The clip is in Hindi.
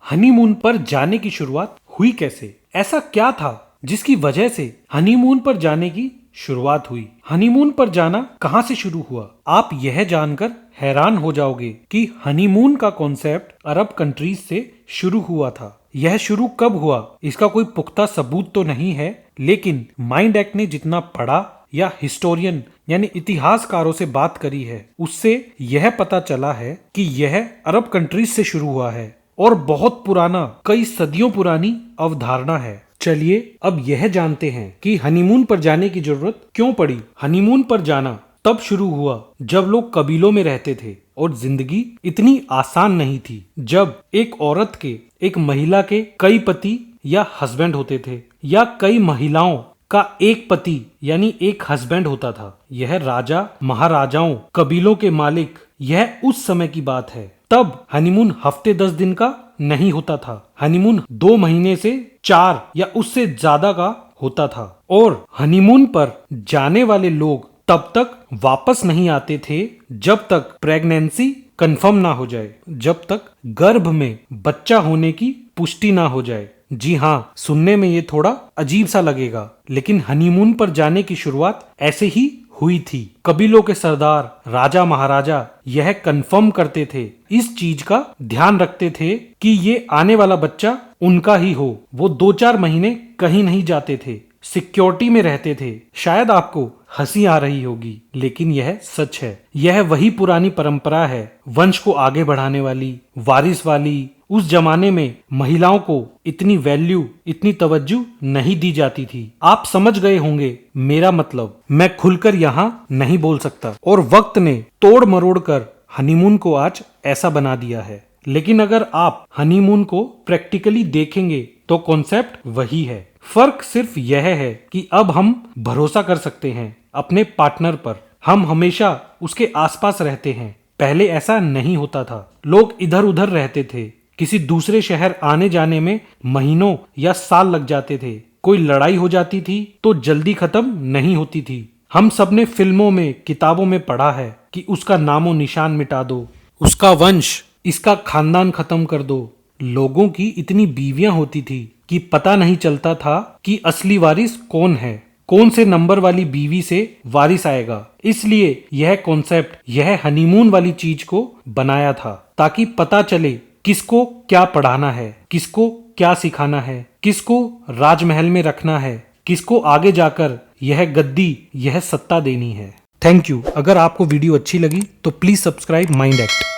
हनीमून पर जाने की शुरुआत हुई कैसे? ऐसा क्या था जिसकी वजह से हनीमून पर जाने की शुरुआत हुई? हनीमून पर जाना कहां से शुरू हुआ? आप यह जानकर हैरान हो जाओगे कि हनीमून का कॉन्सेप्ट अरब कंट्रीज से शुरू हुआ था। यह शुरू कब हुआ इसका कोई पुख्ता सबूत तो नहीं है, लेकिन माइंड एक्ट ने जितना पढ़ा या हिस्टोरियन यानी इतिहासकारों से बात करी है, उससे यह पता चला है कि यह अरब कंट्रीज से शुरू हुआ है और बहुत पुराना, कई सदियों पुरानी अवधारणा है। चलिए अब यह जानते हैं कि हनीमून पर जाने की जरूरत क्यों पड़ी। हनीमून पर जाना तब शुरू हुआ जब लोग कबीलों में रहते थे और जिंदगी इतनी आसान नहीं थी। जब एक औरत के, एक महिला के कई पति या हस्बैंड होते थे, या कई महिलाओं का एक पति यानी एक हस्बैंड होता था। यह राजा, महाराजाओं, कबीलों के मालिक, यह उस समय की बात है। तब हनीमून हफ्ते 10 दिन का नहीं होता था। हनीमून 2 महीने से 4 या उससे ज्यादा का होता था। और हनीमून पर जाने वाले लोग तब तक वापस नहीं आते थे जब तक प्रेगनेंसी कंफर्म ना हो जाए, जब तक गर्भ में बच्चा होने की पुष्टि ना हो जाए। जी हाँ, सुनने में ये थोड़ा अजीब सा लगेगा, लेकिन हनीमून पर जाने की शुरुआत ऐसे ही हुई थी। कबीलों के सरदार, राजा महाराजा यह कंफर्म करते थे, इस चीज का ध्यान रखते थे कि ये आने वाला बच्चा उनका ही हो। वो 2-4 महीने कहीं नहीं जाते थे, सिक्योरिटी में रहते थे। शायद आपको हंसी आ रही होगी, लेकिन यह सच है। यह वही पुरानी परंपरा है, वंश को आगे बढ़ाने वाली, वारिस वाली। उस जमाने में महिलाओं को इतनी वैल्यू, इतनी तवज्जो नहीं दी जाती थी। आप समझ गए होंगे मेरा मतलब, मैं खुलकर यहाँ नहीं बोल सकता। और वक्त ने तोड़ मरोड़ कर हनीमून को आज ऐसा बना दिया है। लेकिन अगर आप हनीमून को प्रैक्टिकली देखेंगे तो कॉन्सेप्ट वही है। फर्क सिर्फ यह है कि अब हम भरोसा कर सकते हैं अपने पार्टनर पर। हम हमेशा उसके आसपास रहते हैं। पहले ऐसा नहीं होता था। लोग इधर उधर रहते थे। किसी दूसरे शहर आने जाने में महीनों या साल लग जाते थे। कोई लड़ाई हो जाती थी तो जल्दी खत्म नहीं होती थी। हम सब ने फिल्मों में, किताबों में पढ़ा है कि उसका नामो निशान मिटा दो, उसका वंश, इसका खानदान खत्म कर दो। लोगों की इतनी बीवियां होती थी कि पता नहीं चलता था कि असली वारिस कौन है, कौन से नंबर वाली बीवी से वारिस आएगा। इसलिए यह कॉन्सेप्ट, यह हनीमून वाली चीज को बनाया था, ताकि पता चले किसको क्या पढ़ाना है, किसको क्या सिखाना है, किसको राजमहल में रखना है, किसको आगे जाकर यह गद्दी, यह सत्ता देनी है। Thank you. अगर आपको वीडियो अच्छी लगी तो प्लीज सब्सक्राइब माइंड एक्ट।